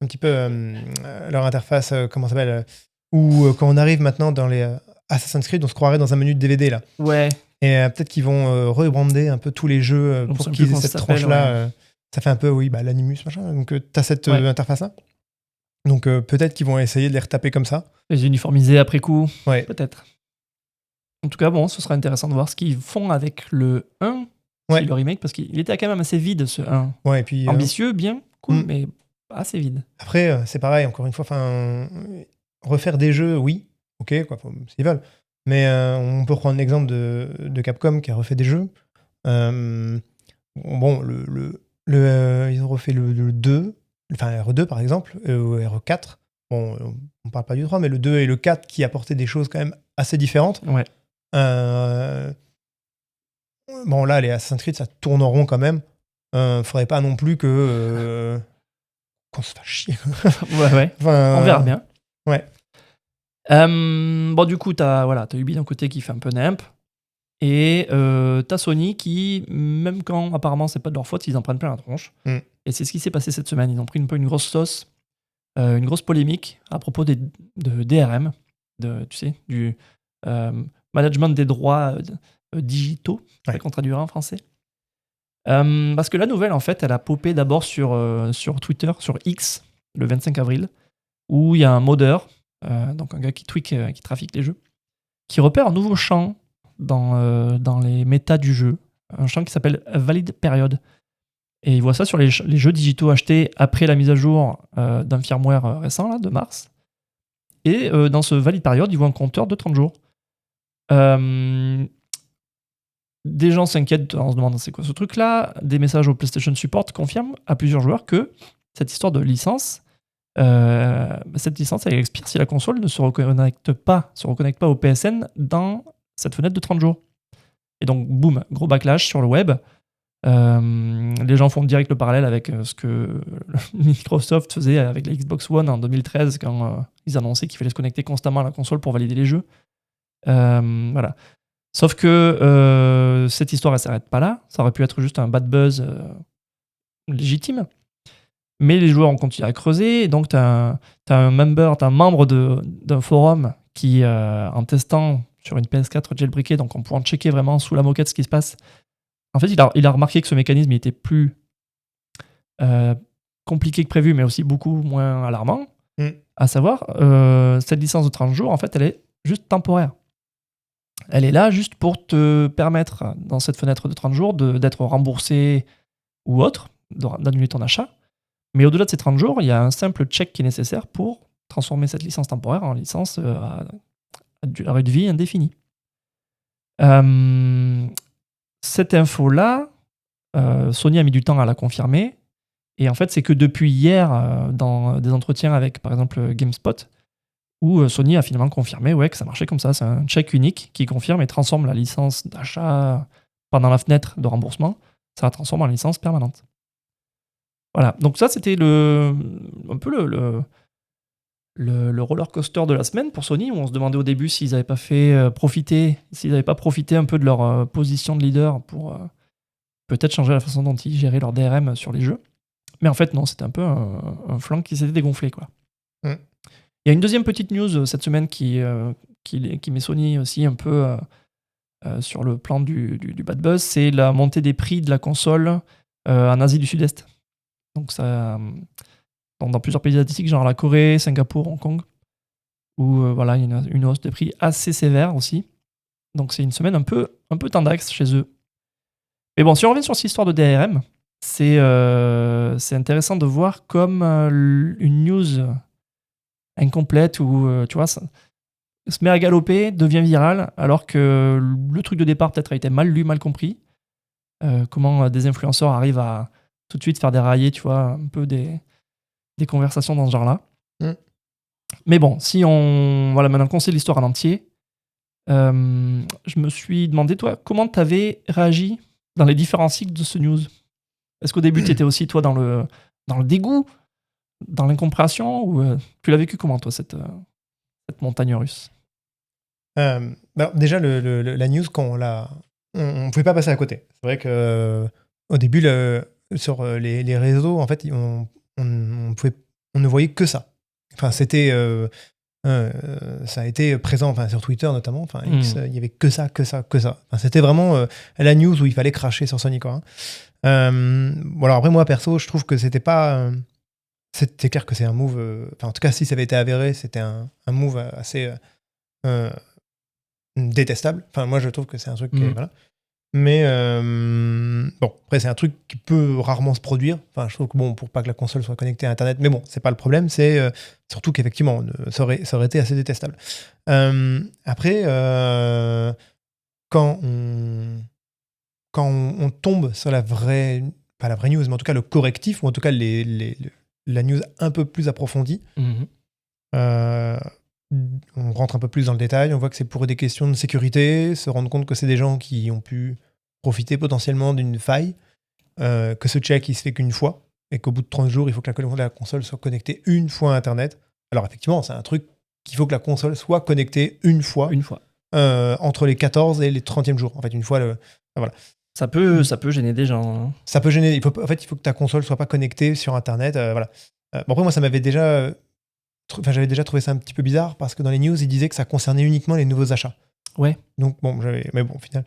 petit peu... leur interface, comment ça s'appelle où quand on arrive maintenant dans les Assassin's Creed, on se croirait dans un menu de DVD, là. Ouais. Et peut-être qu'ils vont rebrander un peu tous les jeux pour qu'ils aient cette tranche-là. Ouais. Ça fait un peu, l'Animus, machin. Donc, tu as cette interface-là. Donc, peut-être qu'ils vont essayer de les retaper comme ça. Les uniformiser après coup. Ouais. Peut-être. En tout cas, bon, ce sera intéressant de voir ce qu'ils font avec le 1, le remake, parce qu'il était quand même assez vide, ce 1. Ouais, et puis, ambitieux, bien, cool, mais assez vide. Après, c'est pareil, encore une fois, refaire des jeux, oui, ok, quoi, s'ils veulent. Mais on peut prendre l'exemple de Capcom qui a refait des jeux. Bon, ils ont refait le 2, enfin RE2 par exemple, RE4. Bon, on parle pas du 3, mais le 2 et le 4 qui apportaient des choses quand même assez différentes. Ouais. Bon, là, les Assassin's Creed, ça tourne en rond quand même. Faudrait pas non plus que... qu'on se fasse chier. Ouais. On verra bien. Ouais. Bon, du coup, t'as Ubi d'un côté qui fait un peu nimp. Et t'as Sony qui, même quand apparemment c'est pas de leur faute, ils en prennent plein la tronche. Et c'est ce qui s'est passé cette semaine. Ils ont pris une grosse sauce, une grosse polémique à propos de DRM, du management des droits digitaux, qu'on traduira en français. Parce que la nouvelle, en fait, elle a popé d'abord sur Twitter, sur X, le 25 avril, où il y a un modeur, donc un gars qui qui trafique les jeux, qui repère un nouveau champ dans les méta du jeu, un champ qui s'appelle Valid Period. Et il voit ça sur les jeux digitaux achetés après la mise à jour d'un firmware récent, là, de mars. Et dans ce Valid Period, il voit un compteur de 30 jours. Des gens s'inquiètent en se demandant c'est quoi ce truc-là. Des messages au PlayStation Support confirment à plusieurs joueurs que cette histoire de licence, cette licence, elle expire si la console ne se reconnecte pas au PSN dans cette fenêtre de 30 jours. Et donc, boum, gros backlash sur le web. Les gens font direct le parallèle avec ce que Microsoft faisait avec la Xbox One en 2013 quand ils annonçaient qu'il fallait se connecter constamment à la console pour valider les jeux. Voilà. Sauf que cette histoire, elle s'arrête pas là. Ça aurait pu être juste un bad buzz légitime. Mais les joueurs ont continué à creuser. Et donc, t'as un membre d'un forum qui, en testant sur une PS4 jailbreakée, donc en pouvant checker vraiment sous la moquette ce qui se passe, en fait, il a remarqué que ce mécanisme il était plus compliqué que prévu, mais aussi beaucoup moins alarmant. À savoir, cette licence de 30 jours, en fait, elle est juste temporaire. Elle est là juste pour te permettre, dans cette fenêtre de 30 jours, d'être remboursé ou autre, d'annuler ton achat. Mais au-delà de ces 30 jours, il y a un simple check qui est nécessaire pour transformer cette licence temporaire en licence à durée de vie indéfinie. Cette info-là, Sony a mis du temps à la confirmer. Et en fait, c'est que depuis hier, dans des entretiens avec, par exemple, GameSpot, où Sony a finalement confirmé que ça marchait comme ça. C'est un chèque unique qui confirme et transforme la licence d'achat pendant la fenêtre de remboursement, ça la transforme en licence permanente. Voilà, donc ça c'était un peu le roller coaster de la semaine pour Sony, où on se demandait au début s'ils n'avaient pas profité un peu de leur position de leader pour peut-être changer la façon dont ils géraient leur DRM sur les jeux. Mais en fait non, c'était un peu un flanc qui s'était dégonflé, quoi. Il y a une deuxième petite news cette semaine qui met Sony aussi un peu sur le plan du bad buzz, c'est la montée des prix de la console en Asie du Sud-Est. Donc ça, dans plusieurs pays asiatiques, genre la Corée, Singapour, Hong Kong, où voilà, il y a une hausse des prix assez sévère aussi. Donc c'est une semaine un peu tendax chez eux. Mais bon, si on revient sur cette histoire de DRM, c'est intéressant de voir comme une news incomplète où tu vois, ça se met à galoper, devient viral, alors que le truc de départ peut-être a été mal lu, mal compris. Comment des influenceurs arrivent à tout de suite faire dérailler, tu vois, un peu des conversations dans ce genre-là. Mais bon, si on... Voilà, maintenant qu'on sait l'histoire en entier, je me suis demandé, toi, comment t'avais réagi dans les différents cycles de ce news? Est-ce qu'au début, tu étais aussi, toi, dans le dégoût, dans l'incompréhension, ou tu l'as vécu comment, toi, cette montagne russe? Alors déjà, la news, quand on pouvait pas passer à côté. C'est vrai que au début, sur les réseaux, en fait, on ne voyait que ça. Enfin, c'était... ça a été présent, enfin, sur Twitter notamment, enfin, X, il y avait que ça. Enfin, c'était vraiment la news où il fallait cracher sur Sony, quoi. Bon, alors après, moi perso, je trouve que c'était pas... c'était clair que c'est un move... Enfin, en tout cas, si ça avait été avéré, c'était un move assez détestable. Enfin, moi, je trouve que c'est un truc... Voilà. Mais bon, après, c'est un truc qui peut rarement se produire. Enfin, je trouve que bon, pour pas que la console soit connectée à Internet, mais bon, c'est pas le problème. C'est surtout qu'effectivement, ça aurait été assez détestable. Après, quand on tombe sur la vraie, pas la vraie news, mais en tout cas le correctif, ou en tout cas la news un peu plus approfondie, on rentre un peu plus dans le détail, on voit que c'est pour des questions de sécurité, se rendre compte que c'est des gens qui ont pu profiter potentiellement d'une faille, que ce check il se fait qu'une fois, et qu'au bout de 30 jours, il faut que la console soit connectée une fois à Internet. Alors effectivement, c'est un truc qu'il faut que la console soit connectée une fois. Entre les 14 et les 30e jours. En fait, une fois, voilà. Ça peut gêner des gens. Hein. Ça peut gêner. Il faut que ta console soit pas connectée sur Internet. Voilà. Bon, après, moi, ça m'avait déjà... j'avais déjà trouvé ça un petit peu bizarre parce que dans les news, ils disaient que ça concernait uniquement les nouveaux achats. Ouais. Donc, bon, mais bon, au final.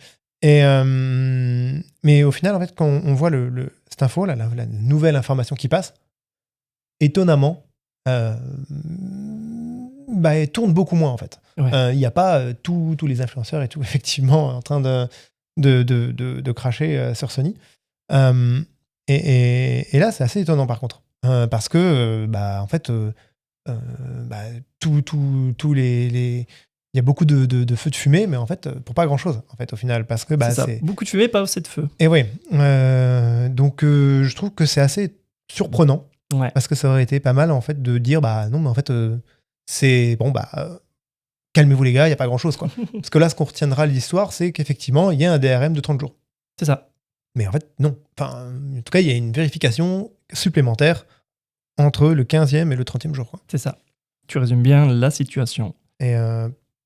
Mais au final, en fait, quand on voit cette info, la nouvelle information qui passe, étonnamment, elle tourne beaucoup moins, en fait. Il n'y a pas tous les influenceurs et tout, effectivement, en train de cracher sur Sony. Et là, c'est assez étonnant, par contre. Parce que, en fait... tous les il y a beaucoup de feux de fumée, mais en fait pour pas grand chose en fait au final, parce que c'est beaucoup de fumée, pas assez de feu. Et oui, donc je trouve que c'est assez surprenant, parce que ça aurait été pas mal en fait de dire non, mais en fait c'est bon, calmez-vous les gars, il y a pas grand chose, quoi. Parce que là, ce qu'on retiendra de l'histoire, c'est qu'effectivement il y a un DRM de 30 jours. C'est ça. Mais en fait non, enfin en tout cas il y a une vérification supplémentaire entre le 15e et le 30e jour, quoi. C'est ça. Tu résumes bien la situation. Et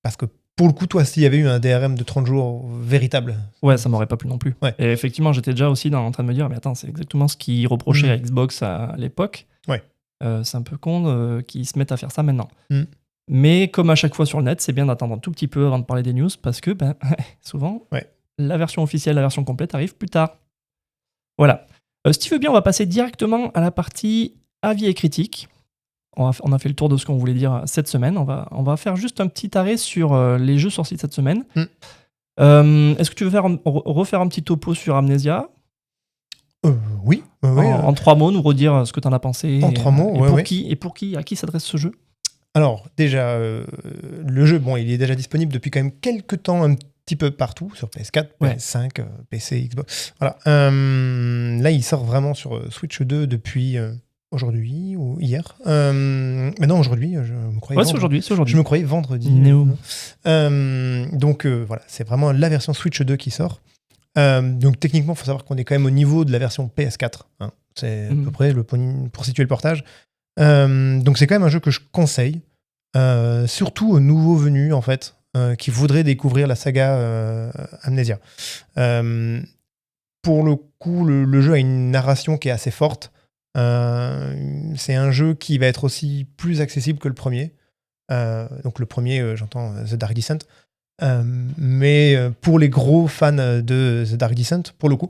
parce que pour le coup, toi, s'il y avait eu un DRM de 30 jours véritable... Ouais, ça m'aurait pas plu non plus. Ouais. Et effectivement, j'étais déjà aussi en train de me dire, mais attends, c'est exactement ce qu'ils reprochaient à Xbox à l'époque. Ouais. C'est un peu con qu'ils se mettent à faire ça maintenant. Mais comme à chaque fois sur le net, c'est bien d'attendre un tout petit peu avant de parler des news, parce que souvent, la version officielle, la version complète arrive plus tard. Voilà. Si tu veux bien, on va passer directement à la partie avis et critiques. On a fait le tour de ce qu'on voulait dire cette semaine. On va faire juste un petit arrêt sur les jeux sortis cette semaine. Est-ce que tu veux refaire un petit topo sur Amnesia ? Oui. En 3 mots, nous redire ce que tu en as pensé. En 3 mots, à qui s'adresse ce jeu ? Alors, déjà, le jeu, bon, il est déjà disponible depuis quand même quelques temps, un petit peu partout, sur PS4, PS5, PC, Xbox. Voilà. Là, il sort vraiment sur Switch 2 depuis aujourd'hui ou hier. Mais non, aujourd'hui, je me croyais Ouais, vendre. c'est aujourd'hui. Je me croyais vendredi. No. Donc voilà, c'est vraiment la version Switch 2 qui sort. Donc techniquement, il faut savoir qu'on est quand même au niveau de la version PS4. Hein. C'est à peu près pour situer le portage. Donc c'est quand même un jeu que je conseille, surtout aux nouveaux venus en fait, qui voudraient découvrir la saga Amnesia. Pour le coup, le jeu a une narration qui est assez forte. C'est un jeu qui va être aussi plus accessible que le premier. Donc le premier, j'entends The Dark Descent. Mais pour les gros fans de The Dark Descent, pour le coup,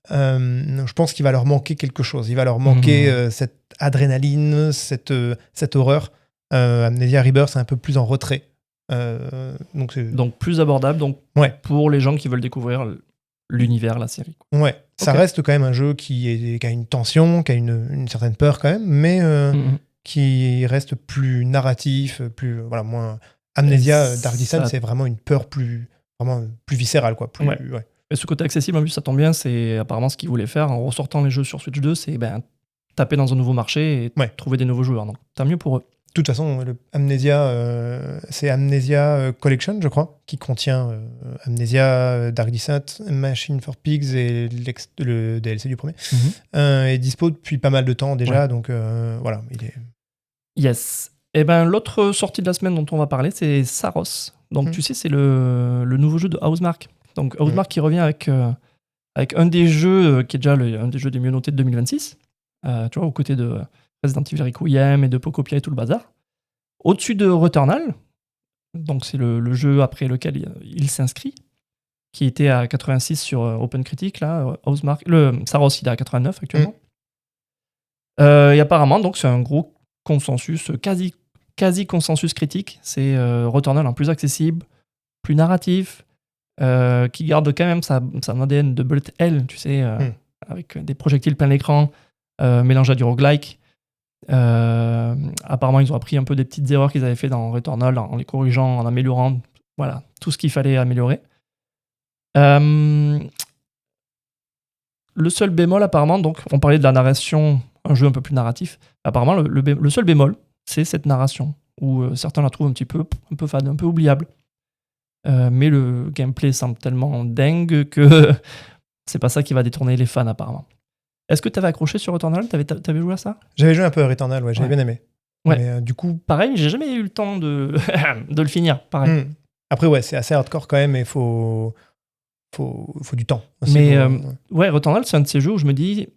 je pense qu'il va leur manquer quelque chose. Il va leur manquer cette adrénaline, cette horreur. Amnesia Rebirth, c'est un peu plus en retrait. Donc plus abordable pour les gens qui veulent découvrir l'univers, la série. Ouais, ça reste quand même un jeu qui a une tension, qui a une certaine peur quand même, mais qui reste plus narratif, moins... Amnesia Dark Descent, c'est vraiment une peur plus viscérale, quoi. Et ce côté accessible, en plus, ça tombe bien, c'est apparemment ce qu'ils voulaient faire en ressortant les jeux sur Switch 2, c'est taper dans un nouveau marché et trouver des nouveaux joueurs. Donc, tant mieux pour eux. De toute façon, c'est Amnesia Collection, je crois, qui contient Amnesia Dark Descent, Machine for Pigs et le DLC du premier. Est dispo depuis pas mal de temps déjà, donc voilà. Yes. Et l'autre sortie de la semaine dont on va parler, c'est Saros. Donc tu sais, c'est le nouveau jeu de Housemarque. Donc Housemarque qui revient avec un des jeux qui est déjà un des jeux des mieux notés de 2026. Tu vois, aux côtés de Resident Evil Requiem et de Pocopia et tout le bazar. Au-dessus de Returnal, donc c'est le jeu après lequel il s'inscrit, qui était à 86 sur OpenCritic, là, Housemarque. Le Saros, il est à 89 actuellement. Et apparemment, donc c'est un gros consensus, quasi consensus critique, c'est Returnal en plus accessible, plus narratif, qui garde quand même son ADN de Bullet Hell, tu sais, avec des projectiles plein l'écran, mélangés à du roguelike. Apparemment, ils ont appris un peu des petites erreurs qu'ils avaient fait dans Returnal en les corrigeant, en améliorant, voilà, tout ce qu'il fallait améliorer. Le seul bémol, apparemment, donc on parlait de la narration, un jeu un peu plus narratif. Apparemment, le seul bémol, c'est cette narration, où certains la trouvent un peu fade, un peu oubliable. Mais le gameplay semble tellement dingue que c'est pas ça qui va détourner les fans, apparemment. Est-ce que tu avais accroché sur Returnal ? T'avais joué à ça ? J'avais joué un peu à Returnal, j'avais bien aimé. Ouais. Mais du coup... Pareil, j'ai jamais eu le temps de le finir, pareil. Après, c'est assez hardcore quand même, et il faut du temps. Aussi mais Returnal, c'est un de ces jeux où je me dis...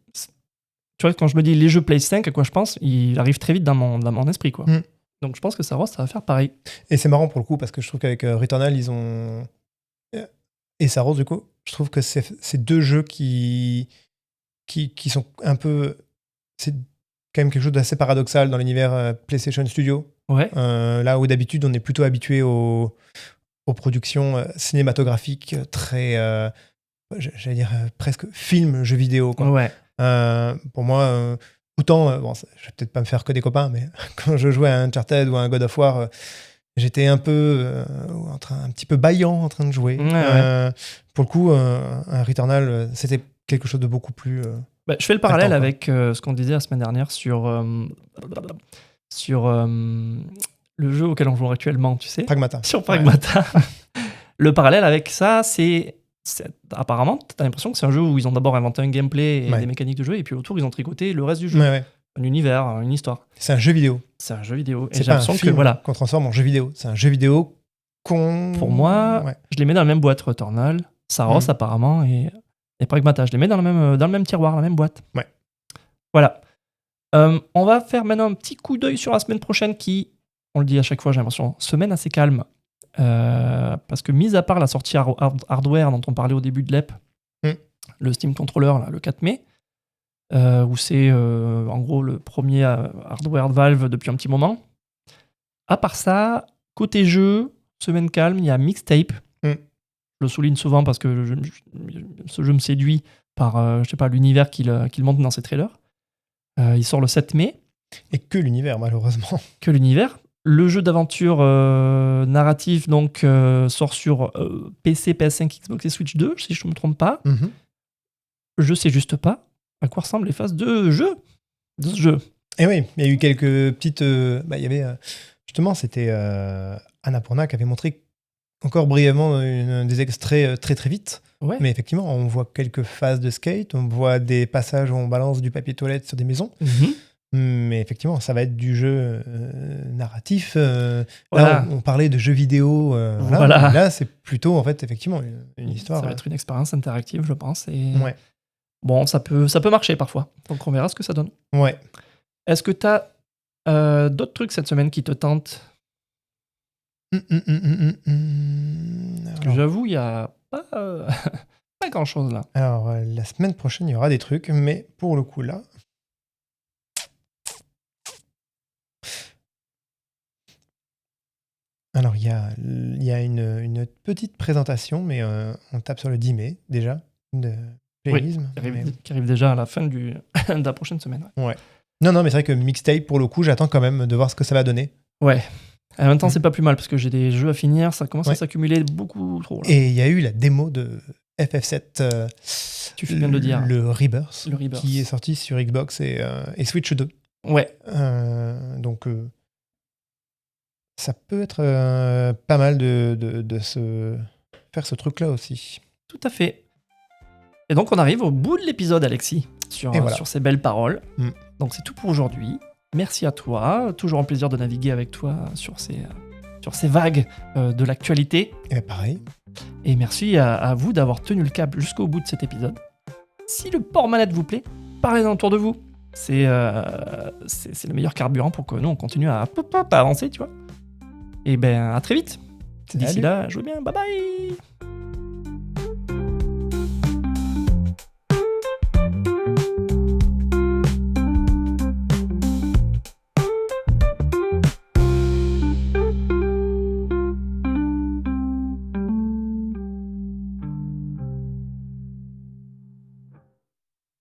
Tu vois, quand je me dis les jeux Play 5, à quoi je pense, il arrive très vite dans mon esprit, quoi. Donc je pense que Saros, ça va faire pareil. Et c'est marrant pour le coup, parce que je trouve qu'avec Returnal, ils ont... Et Saros, du coup, je trouve que c'est deux jeux qui sont un peu... C'est quand même quelque chose d'assez paradoxal dans l'univers PlayStation Studio. Ouais. Là où d'habitude, on est plutôt habitué aux productions cinématographiques très... j'allais dire presque film, jeu vidéo, quoi. Ouais. Pour moi, autant, je vais peut-être pas me faire que des copains, mais quand je jouais à Uncharted ou à un God of War, j'étais un peu un petit peu bâillant en train de jouer. Pour le coup, un Returnal, c'était quelque chose de beaucoup plus... je fais le parallèle avec ce qu'on disait la semaine dernière sur le jeu auquel on joue actuellement, tu sais. Pragmata. Sur Pragmata. Le parallèle avec ça, c'est apparemment, tu as l'impression que c'est un jeu où ils ont d'abord inventé un gameplay et des mécaniques de jeu, et puis autour, ils ont tricoté le reste du jeu. Un univers, une histoire. C'est un jeu vidéo. C'est un jeu vidéo. C'est pas un film qu'on transforme en jeu vidéo. C'est un jeu vidéo Pour moi, je les mets dans la même boîte, Returnal, Saros apparemment, et Pragmata. Je les mets dans le même tiroir, la même boîte. Ouais. Voilà. On va faire maintenant un petit coup d'œil sur la semaine prochaine qui, on le dit à chaque fois, j'ai l'impression, semaine assez calme. Parce que, mis à part la sortie hardware dont on parlait au début de l'EP, le Steam Controller, là, le 4 mai, où c'est en gros le premier hardware de Valve depuis un petit moment. À part ça, côté jeu, semaine calme, il y a Mixtape. Je le souligne souvent parce que ce jeu me séduit par l'univers qu'il montre dans ses trailers. Il sort le 7 mai. Et que l'univers, malheureusement. Que l'univers. Le jeu d'aventure narratif donc, sort sur PC, PS5, Xbox et Switch 2, si je ne me trompe pas. Je sais juste pas à quoi ressemblent les phases de ce jeu. Et oui, il y a eu quelques petites... il y avait... justement, c'était Annapurna qui avait montré encore brièvement des extraits très très vite. Ouais. Mais effectivement, on voit quelques phases de skate, on voit des passages où on balance du papier toilette sur des maisons. Mais effectivement, ça va être du jeu narratif. Voilà. Là, on parlait de jeux vidéo. Voilà. Là, c'est plutôt, en fait, effectivement, une histoire. Ça va être une expérience interactive, je pense. Et... Ouais. Bon, ça peut marcher parfois. Donc, on verra ce que ça donne. Ouais. Est-ce que tu as d'autres trucs cette semaine qui te tentent? Parce que j'avoue, il n'y a pas, pas grand-chose là. Alors, la semaine prochaine, il y aura des trucs, mais pour le coup, là... Alors, il y a une petite présentation, mais on tape sur le 10 mai, déjà, de Playism. Qui arrive déjà à la fin de la prochaine semaine. Ouais. Non, mais c'est vrai que Mixtape, pour le coup, j'attends quand même de voir ce que ça va donner. Ouais. En même temps, c'est pas plus mal, parce que j'ai des jeux à finir, ça commence à s'accumuler beaucoup trop. Là. Et il y a eu la démo de FF7, tu fais bien de le dire. Le Rebirth, qui est sorti sur Xbox et Switch 2. Ouais. Donc, ça peut être pas mal de faire ce truc-là aussi. Tout à fait. Et donc, on arrive au bout de l'épisode, Alexis, sur ces belles paroles. Donc, c'est tout pour aujourd'hui. Merci à toi. Toujours un plaisir de naviguer avec toi sur ces vagues de l'actualité. Et pareil. Et merci à vous d'avoir tenu le cap jusqu'au bout de cet épisode. Si le port manette vous plaît, parlez-en autour de vous. C'est le meilleur carburant pour que nous, on continue à avancer, tu vois. Et ben, à très vite. D'ici là, jouez bien. Bye bye.